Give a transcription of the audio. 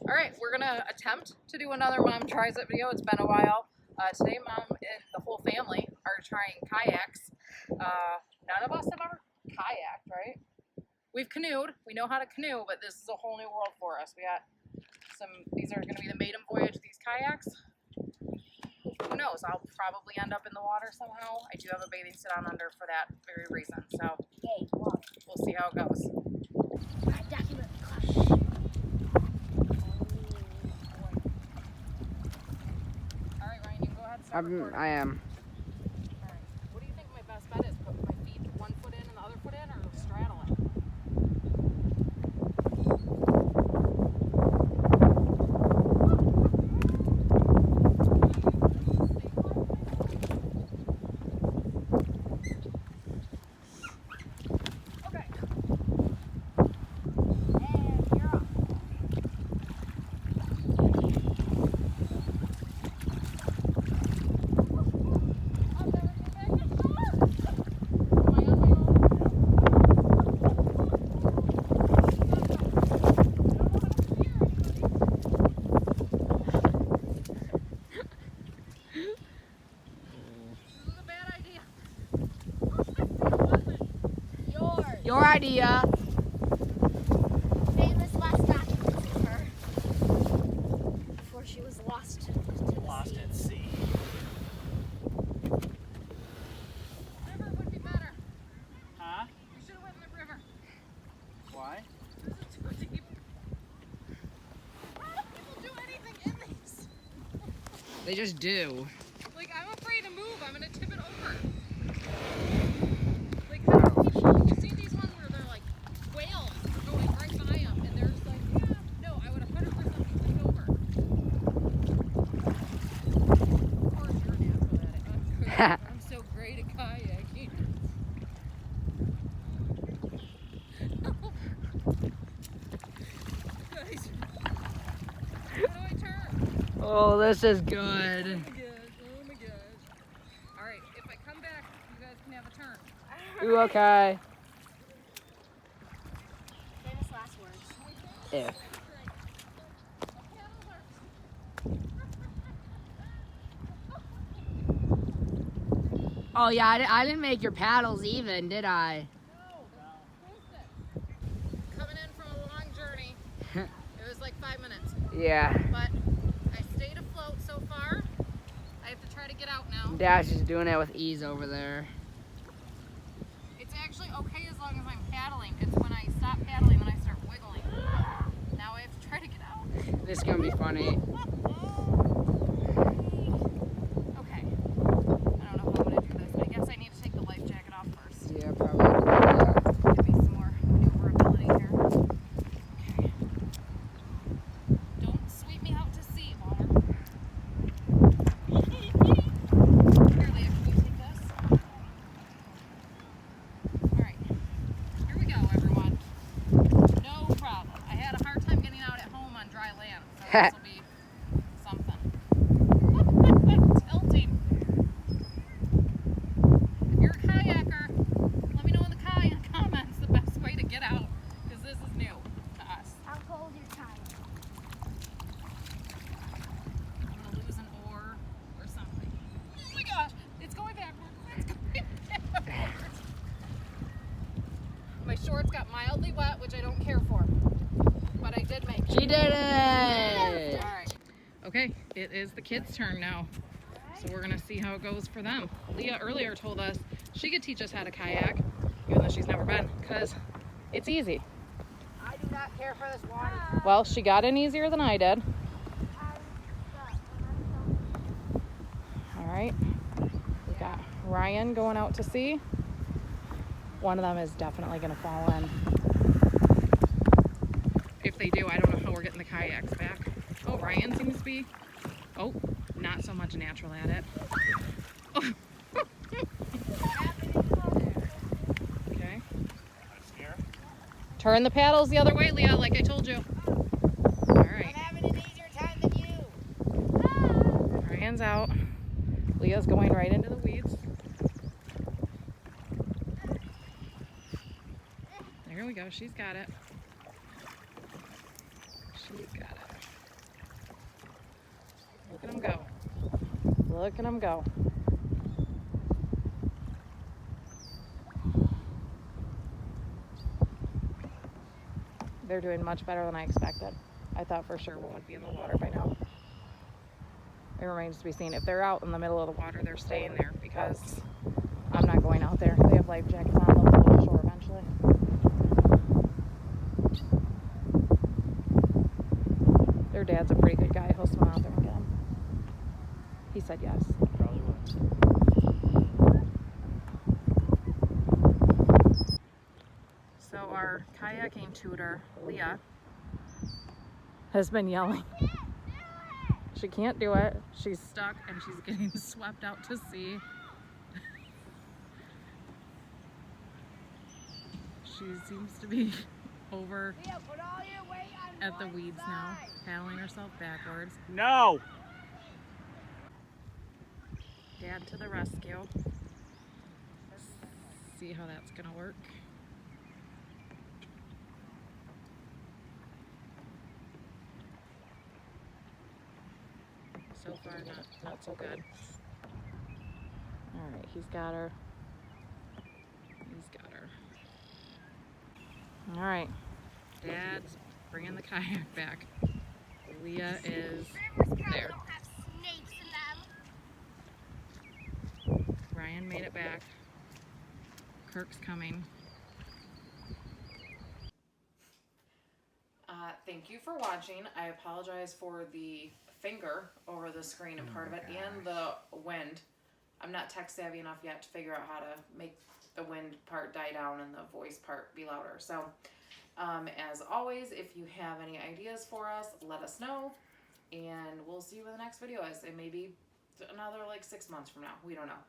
All right, we're gonna attempt to do another Mom Tries It video. It's been a while. Today, Mom and the whole family are trying kayaks. None of us have ever kayaked, right? We've canoed. We know how to canoe, but this is a whole new world for us. We got these are gonna be the maiden voyage of these kayaks. Who knows? I'll probably end up in the water somehow. I do have a bathing sit on under for that very reason. So we'll see how it goes. I am. All right. What do you think my best bet is? Put my feet one foot in and the other foot in, or straddle it? Okay. And you're up. Your idea. Famous last documents of her before she was lost to the At sea. River would be better. Huh? We should have went in the river. Why? This is too deep. How do people do anything in these? They just do. Like, I'm afraid to move. I'm gonna tip it over. Like, how do people? You see these ones where they're like whales going right by them, and they're just like, yeah, no, I would 100% tipped over. Of course, you're natural at it. I'm so great at kayaking. Guys, how do I turn? Oh, this is good. Oh my gosh. Alright, if I come back, you guys can have a turn. Ooh, okay. famous last words. If. Oh yeah, I didn't make your paddles even, did I? Coming in from a long journey, it was like 5 minutes. Yeah. But I stayed afloat so far. I have to try to get out now. Dash is doing it with ease over there. It's actually okay as long as I'm paddling. It's when I stop paddling when I start wiggling. Now I have to try to get out. This is gonna be funny. Okay. I don't know how I'm gonna do this. I guess I need to take the life jacket off first. Yeah, probably. Give me some more maneuverability here. Okay. Don't sweep me out to sea, water. Here, Leah, can you take this? Alright. Here we go, everyone. No problem. I had a hard time getting out at home on dry land, so this will be something. Tilting. If you're a kayaker, let me know in the comments the best way to get out, because this is new to us. I'll hold your time. I'm gonna lose an oar or something. Oh my gosh, it's going backwards. It's going backwards. My shorts got mildly wet, which I don't care for, but I did make it. She did it! All right. Okay, it is the kids' turn now. So we're gonna see how it goes for them. Leah earlier told us she could teach us how to kayak, even though she's never been, because it's easy. I do not care for this water. Well, she got in easier than I did. All right, we got Ryan going out to sea. One of them is definitely gonna fall in. If they do, I don't know how we're getting the kayaks back. Oh, Ryan seems to be, oh, not so much natural at it. Oh. Okay. Turn the paddles the other way, Leah, like I told you. All right. I'm having an easier time than you. Ryan's out. Leah's going right into the weeds. There we go. She's got it. She's got it. Look at them go. They're doing much better than I expected. I thought for sure one would be in the water by now. It remains to be seen. If they're out in the middle of the water, they're staying there because I'm not going out there. They have life jackets on. They'll pull to shore eventually. Their dad's a pretty good guy. He'll swim out there and get them. He said yes. Probably would. So our kayaking tutor, Leah, has been yelling. She can't do it. She's stuck and she's getting swept out to sea. She seems to be over at the weeds now, paddling herself backwards. No! Dad to the rescue. See how that's gonna work. So far, not so good. All right, he's got her. He's got her. All right, Dad's bringing the kayak back. Leah is there. Don't have snakes in them. Ryan made it back. Kirk's coming. Thank you for watching. I apologize for the finger over the screen and part of it and the wind. I'm not tech savvy enough yet to figure out how to make the wind part die down and the voice part be louder. So as always, if you have any ideas for us, let us know, and we'll see you in the next video. As it may be another like 6 months from now. We don't know.